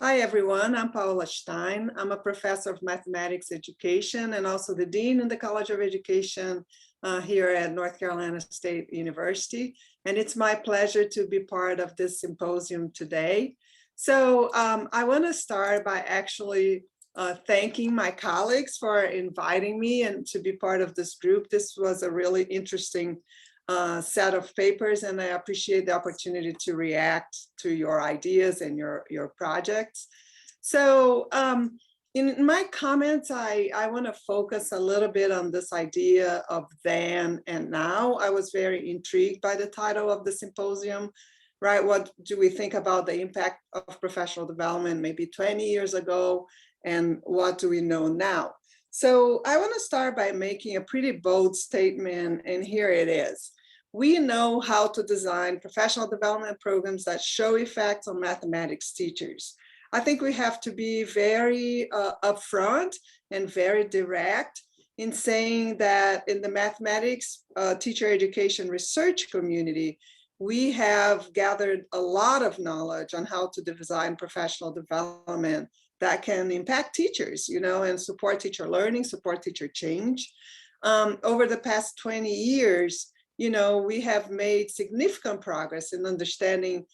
Hi, everyone. I'm Paola Stein. I'm a professor of mathematics education and also the dean in the College of Education here at North Carolina State University. And it's my pleasure to be part of this symposium today. So I want to start by actually thanking my colleagues for inviting me and to be part of this group. This was a really interesting set of papers, and I appreciate the opportunity to react to your ideas and your projects. So in my comments, I want to focus a little bit on this idea of then and now. I was very intrigued by the title of the symposium, right? What do we think about the impact of professional development maybe 20 years ago, and what do we know now? So I want to start by making a pretty bold statement, and here it is. We know how to design professional development programs that show effects on mathematics teachers. I think we have to be very upfront and very direct in saying that in the mathematics teacher education research community, we have gathered a lot of knowledge on how to design professional development that can impact teachers, and support teacher learning, support teacher change. Over the past 20 years, we have made significant progress in understanding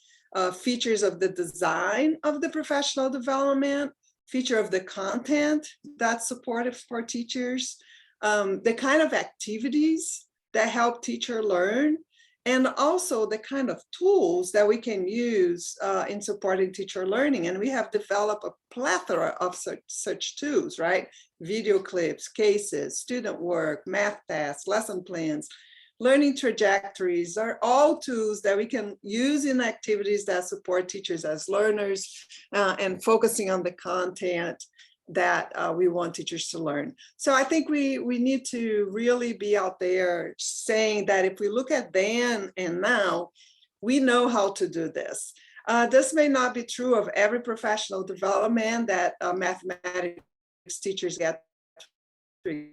features of the design of the professional development, feature of the content that's supportive for teachers, the kind of activities that help teacher learn, and also the kind of tools that we can use in supporting teacher learning. And we have developed a plethora of such tools, right? Video clips, cases, student work, math tests, lesson plans, learning trajectories are all tools that we can use in activities that support teachers as learners and focusing on the content that we want teachers to learn. So I think we need to really be out there saying that if we look at then and now, we know how to do this. This may not be true of every professional development that mathematics teachers get to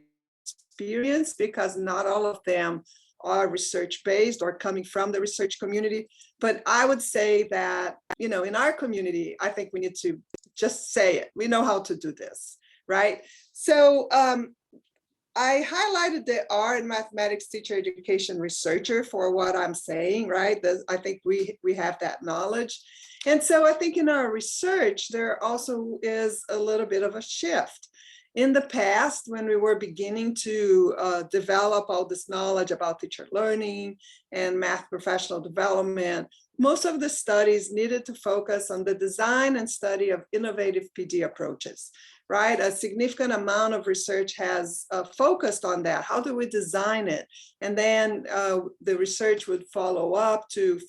experience, because not all of them are research-based or coming from the research community. But I would say that, in our community, I think we need to just say it. We know how to do this, right? So I highlighted the R in mathematics teacher education researcher for what I'm saying, right? I think we have that knowledge. And so I think in our research, there also is a little bit of a shift. In the past, when we were beginning to develop all this knowledge about teacher learning and math professional development, most of the studies needed to focus on the design and study of innovative PD approaches, right? A significant amount of research has focused on that. How do we design it? And then the research would follow up to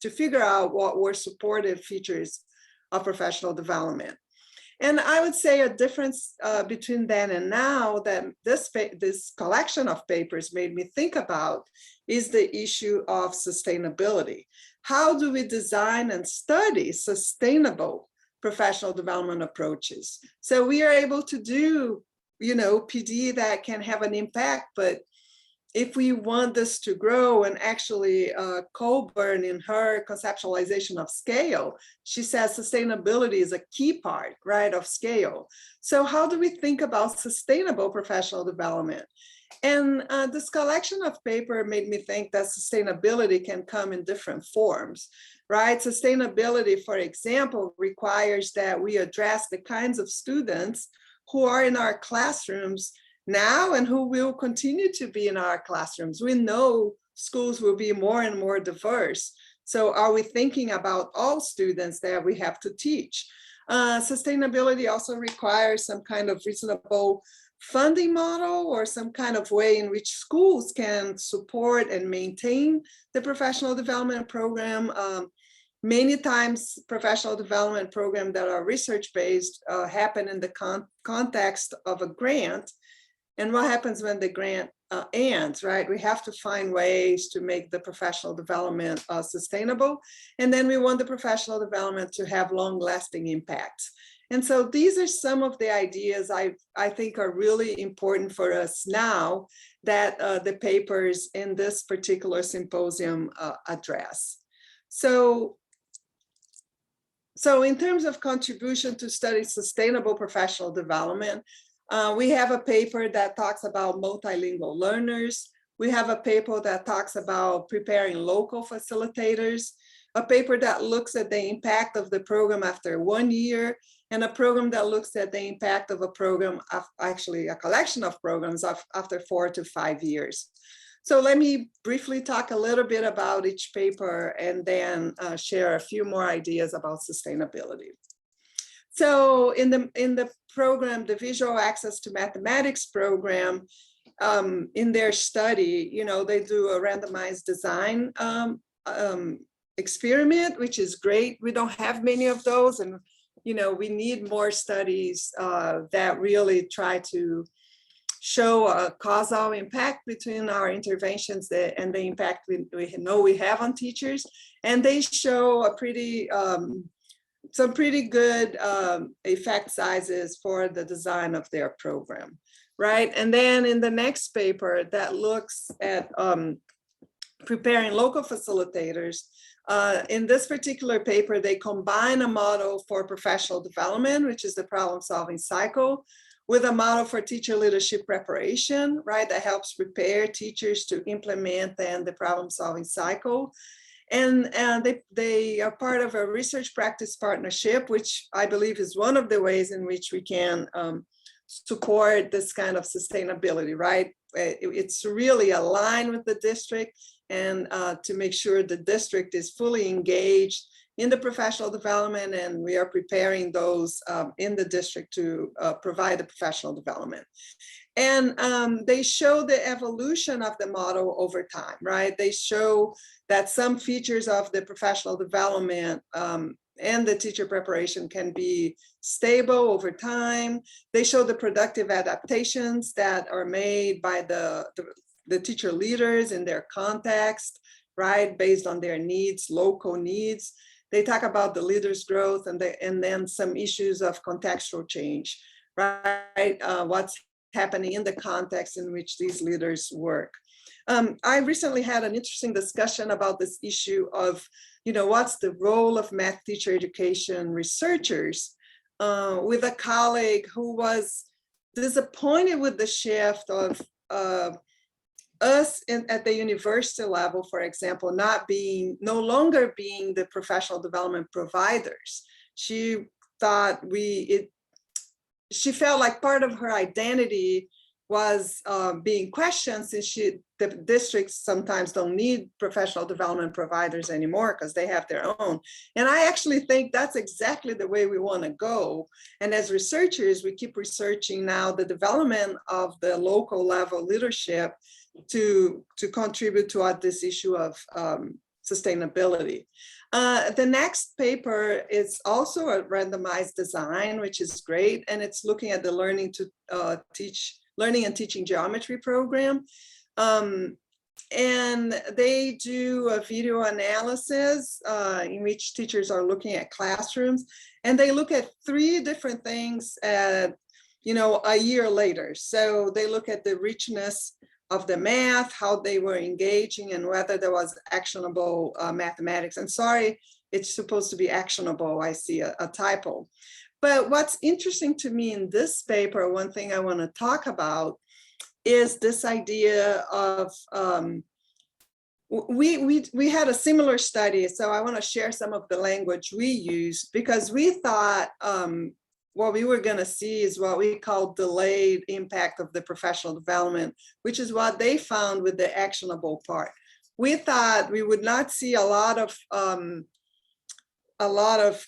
figure out what were supportive features of professional development. And I would say a difference between then and now that this collection of papers made me think about is the issue of sustainability. How do we design and study sustainable professional development approaches? So we are able to do, PD that can have an impact, but if we want this to grow, and actually Colburn in her conceptualization of scale, she says sustainability is a key part, right, of scale. So how do we think about sustainable professional development? And this collection of paper made me think that sustainability can come in different forms, right? Sustainability, for example, requires that we address the kinds of students who are in our classrooms now and who will continue to be in our classrooms. We know schools will be more and more diverse. So are we thinking about all students that we have to teach? Sustainability also requires some kind of reasonable funding model or some kind of way in which schools can support and maintain the professional development program. Many times professional development programs that are research-based happen in the context of a grant. And what happens when the grant ends, right? We have to find ways to make the professional development sustainable. And then we want the professional development to have long-lasting impacts. And so these are some of the ideas I think are really important for us now that the papers in this particular symposium address. So So in terms of contribution to study sustainable professional development, we have a paper that talks about multilingual learners. We have a paper that talks about preparing local facilitators, a paper that looks at the impact of the program after 1 year, and a program that looks at the impact of a program, actually a collection of programs after 4 to 5 years. So let me briefly talk a little bit about each paper and then share a few more ideas about sustainability. So in the program, the Visual Access to Mathematics program, in their study, they do a randomized design experiment, which is great. We don't have many of those, and we need more studies that really try to show a causal impact between our interventions and the impact we know we have on teachers. And they show a pretty some pretty good effect sizes for the design of their program, right? And then in the next paper that looks at preparing local facilitators, in this particular paper, they combine a model for professional development, which is the problem-solving cycle, with a model for teacher leadership preparation, right? That helps prepare teachers to implement then the problem-solving cycle. And they are part of a research practice partnership, which I believe is one of the ways in which we can support this kind of sustainability, right? It's really aligned with the district, and to make sure the district is fully engaged in the professional development, and we are preparing those in the district to provide the professional development. And they show the evolution of the model over time, right? They show that some features of the professional development and the teacher preparation can be stable over time. They show the productive adaptations that are made by the teacher leaders in their context, right? Based on their needs, local needs. They talk about the leaders' growth and then some issues of contextual change, right? What's happening in the context in which these leaders work. I recently had an interesting discussion about this issue of, what's the role of math teacher education researchers with a colleague who was disappointed with the shift of us at the university level, for example, no longer being the professional development providers. She thought she felt like part of her identity was being questioned, since the districts sometimes don't need professional development providers anymore because they have their own. And I actually think that's exactly the way we want to go. And as researchers, we keep researching now the development of the local level leadership to contribute to this issue of sustainability. The next paper is also a randomized design, which is great, and it's looking at the learning and teaching geometry program. And they do a video analysis in which teachers are looking at classrooms, and they look at 3 different things at, a year later. So they look at the richness of the math, how they were engaging, and whether there was actionable mathematics. And sorry, it's supposed to be actionable. I see a typo. But what's interesting to me in this paper, one thing I want to talk about is this idea of, we had a similar study. So I want to share some of the language we used, because we thought what we were going to see is what we call delayed impact of the professional development, which is what they found with the actionable part. We thought we would not see a lot of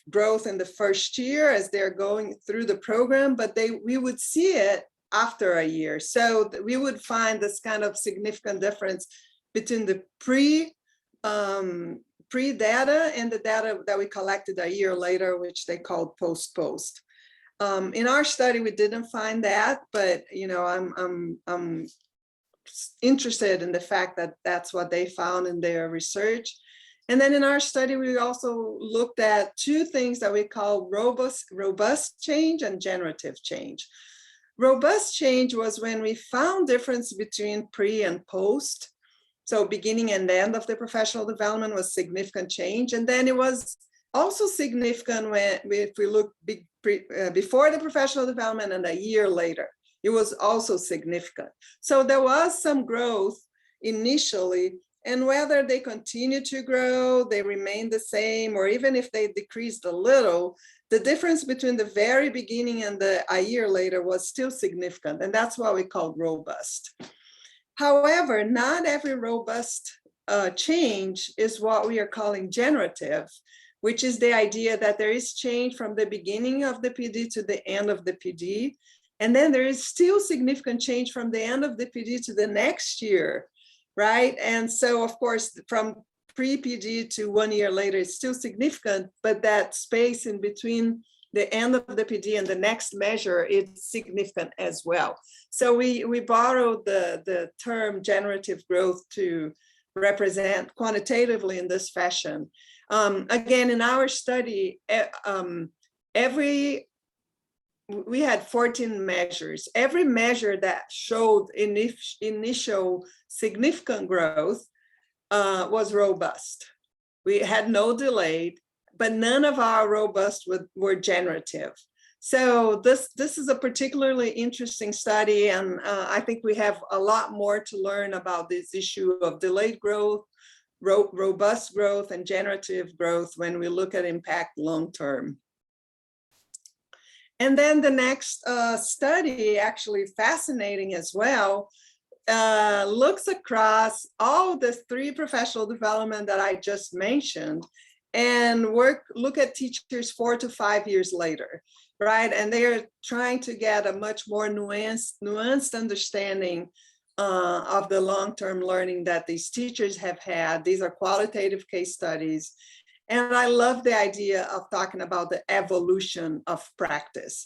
growth in the first year as they're going through the program, but we would see it after a year. So we would find this kind of significant difference between the pre-data and the data that we collected a year later, which they called post-post. In our study, we didn't find that, but I'm interested in the fact that that's what they found in their research. And then in our study, we also looked at 2 things that we call robust change and generative change. Robust change was when we found difference between pre and post. So beginning and end of the professional development was significant change. And then it was also significant if we look before the professional development and a year later. It was also significant. So there was some growth initially, and whether they continue to grow, they remain the same, or even if they decreased a little, the difference between the very beginning and a year later was still significant, and that's what we call robust. However, not every robust change is what we are calling generative, which is the idea that there is change from the beginning of the PD to the end of the PD. And then there is still significant change from the end of the PD to the next year, right? And so, of course, from pre-PD to 1 year later is still significant, but that space in between the end of the PD and the next measure is significant as well. So we borrowed the term generative growth to represent quantitatively in this fashion. Again, in our study, we had 14 measures. Every measure that showed initial significant growth was robust. We had no delay, but none of our robust were generative. So this is a particularly interesting study, and I think we have a lot more to learn about this issue of delayed growth, robust growth, and generative growth when we look at impact long-term. And then the next study, actually fascinating as well, looks across all the 3 professional development that I just mentioned and look at teachers 4 to 5 years later, right? And they're trying to get a much more nuanced understanding of the long-term learning that these teachers have had. These are qualitative case studies. And I love the idea of talking about the evolution of practice.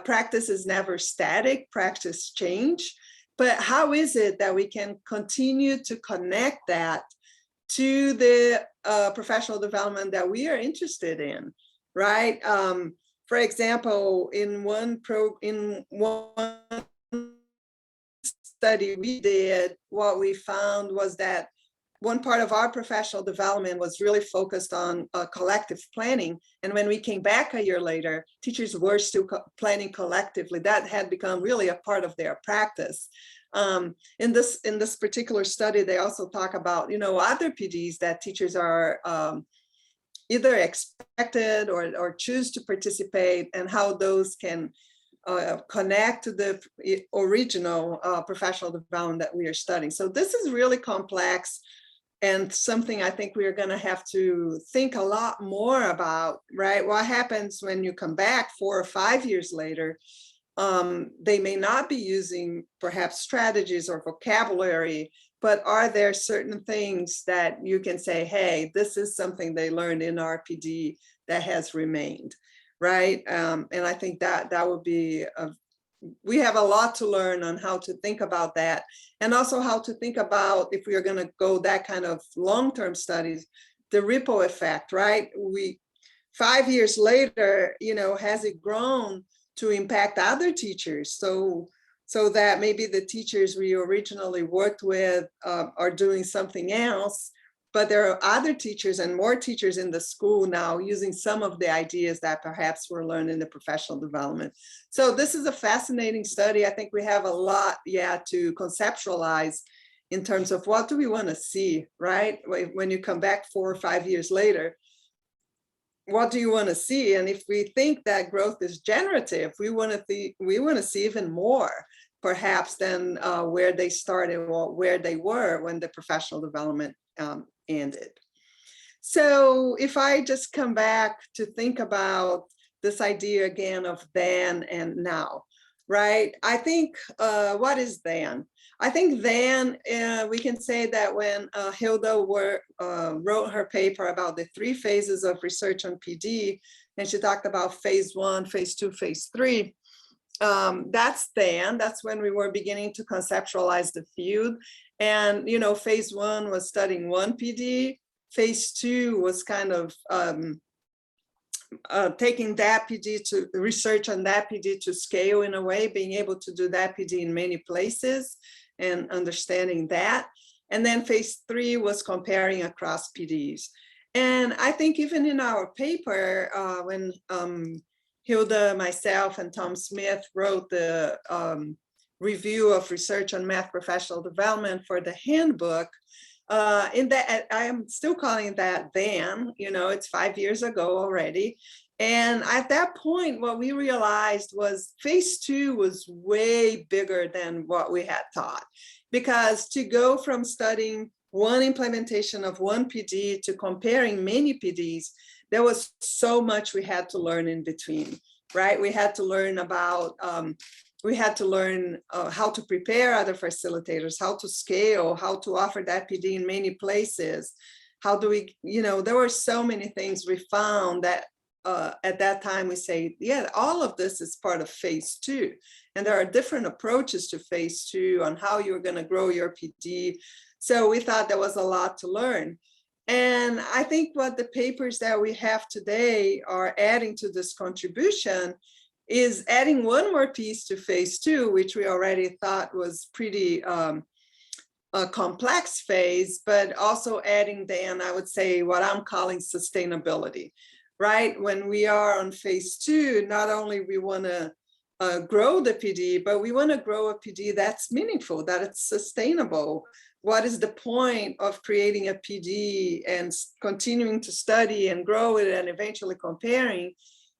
Practice is never static, practice change, but how is it that we can continue to connect that to the professional development that we are interested in, right? For example, in one study we did, what we found was that one part of our professional development was really focused on collective planning. And when we came back a year later, teachers were still planning collectively. That had become really a part of their practice. In this particular study, they also talk about, other PDs that teachers are either expected or choose to participate, and how those can connect to the original professional development that we are studying. So this is really complex and something I think we are going to have to think a lot more about, right? What happens when you come back 4 or 5 years later? They may not be using perhaps strategies or vocabulary, but are there certain things that you can say, hey, this is something they learned in RPD that has remained, right? And I think that would be, we have a lot to learn on how to think about that, and also how to think about, if we are going to go that kind of long-term studies, the ripple effect, right? 5 years later, has it grown to impact other teachers? So that maybe the teachers we originally worked with are doing something else, but there are other teachers and more teachers in the school now using some of the ideas that perhaps were learned in the professional development. So this is a fascinating study. I think we have a lot, to conceptualize in terms of what do we want to see, right? When you come back 4 or 5 years later, what do you want to see? And if we think that growth is generative, we want to see even more, perhaps, than where they started or where they were when the professional development ended. So if I just come back to think about this idea again of then and now, right? I think, what is then? I think then we can say that when Hilda wrote her paper about the 3 phases of research on PD, and she talked about phase 1, phase 2, phase 3, that's when we were beginning to conceptualize the field. And, phase 1 was studying 1 PD, phase 2 was kind of taking that PD to research on that PD to scale in a way, being able to do that PD in many places and understanding that. And then phase 3 was comparing across PDs. And I think even in our paper, when Hilda, myself, and Tom Smith wrote the review of research on math professional development for the handbook, in that, I am still calling that then, it's 5 years ago already. And at that point, what we realized was phase 2 was way bigger than what we had thought, because to go from studying one implementation of one PD to comparing many PDs, there was so much we had to learn in between, right? We had to learn about how to prepare other facilitators, how to scale, how to offer that PD in many places. How do we, there were so many things we found that at that time we say, yeah, all of this is part of phase 2. And there are different approaches to phase 2 on how you're going to grow your PD. So we thought there was a lot to learn. And I think what the papers that we have today are adding to this contribution is adding one more piece to phase 2, which we already thought was pretty a complex phase, but also adding then, I would say, what I'm calling sustainability, right? When we are on phase 2, not only we want to grow the PD, but we want to grow a PD that's meaningful, that it's sustainable. What is the point of creating a PD and continuing to study and grow it and eventually comparing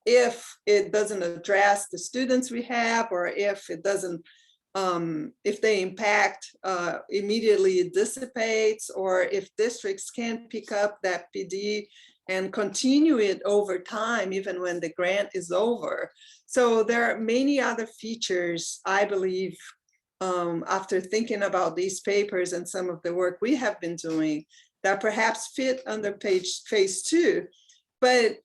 if it doesn't address the students we have, or if it doesn't, if the impact immediately dissipates, or if districts can't pick up that PD and continue it over time, even when the grant is over. So there are many other features, I believe, after thinking about these papers and some of the work we have been doing, that perhaps fit under phase 2. But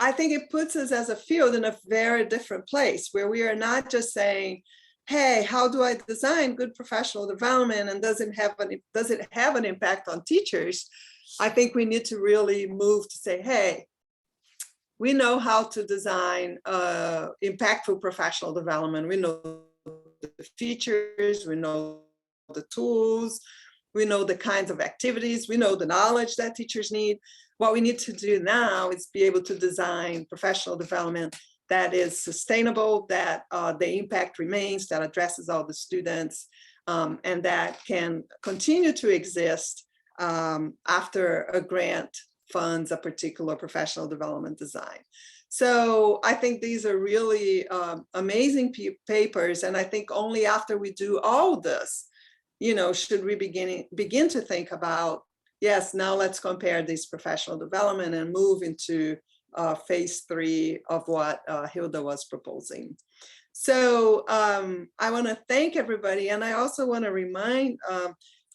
I think it puts us as a field in a very different place, where we are not just saying, hey, how do I design good professional development, and does it have an impact on teachers? I think we need to really move to say, hey, we know how to design impactful professional development. We know the features, we know the tools, we know the kinds of activities, we know the knowledge that teachers need. What we need to do now is be able to design professional development that is sustainable, that the impact remains, that addresses all the students, and that can continue to exist after a grant funds a particular professional development design. So I think these are really amazing papers. And I think only after we do all this, should we begin to think about, yes, now let's compare this professional development and move into phase 3 of what Hilda was proposing. So I want to thank everybody. And I also want to remind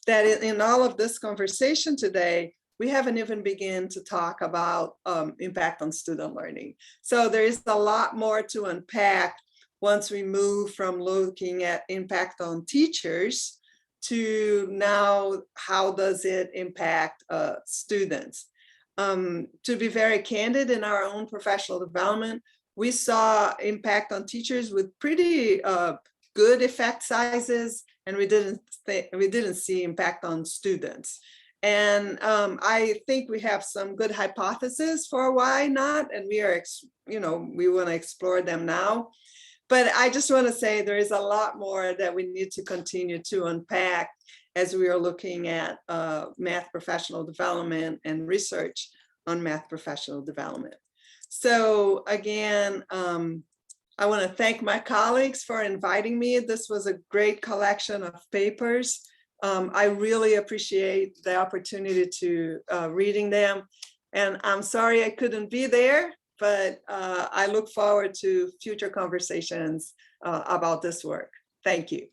that in all of this conversation today, we haven't even begun to talk about impact on student learning. So there is a lot more to unpack once we move from looking at impact on teachers to now, how does it impact students? To be very candid, in our own professional development, we saw impact on teachers with pretty good effect sizes, and we didn't see impact on students. And I think we have some good hypotheses for why not, and we are, we want to explore them now. But I just want to say there is a lot more that we need to continue to unpack as we are looking at math professional development and research on math professional development. So again, I want to thank my colleagues for inviting me. This was a great collection of papers. I really appreciate the opportunity to reading them. And I'm sorry I couldn't be there, but I look forward to future conversations about this work. Thank you.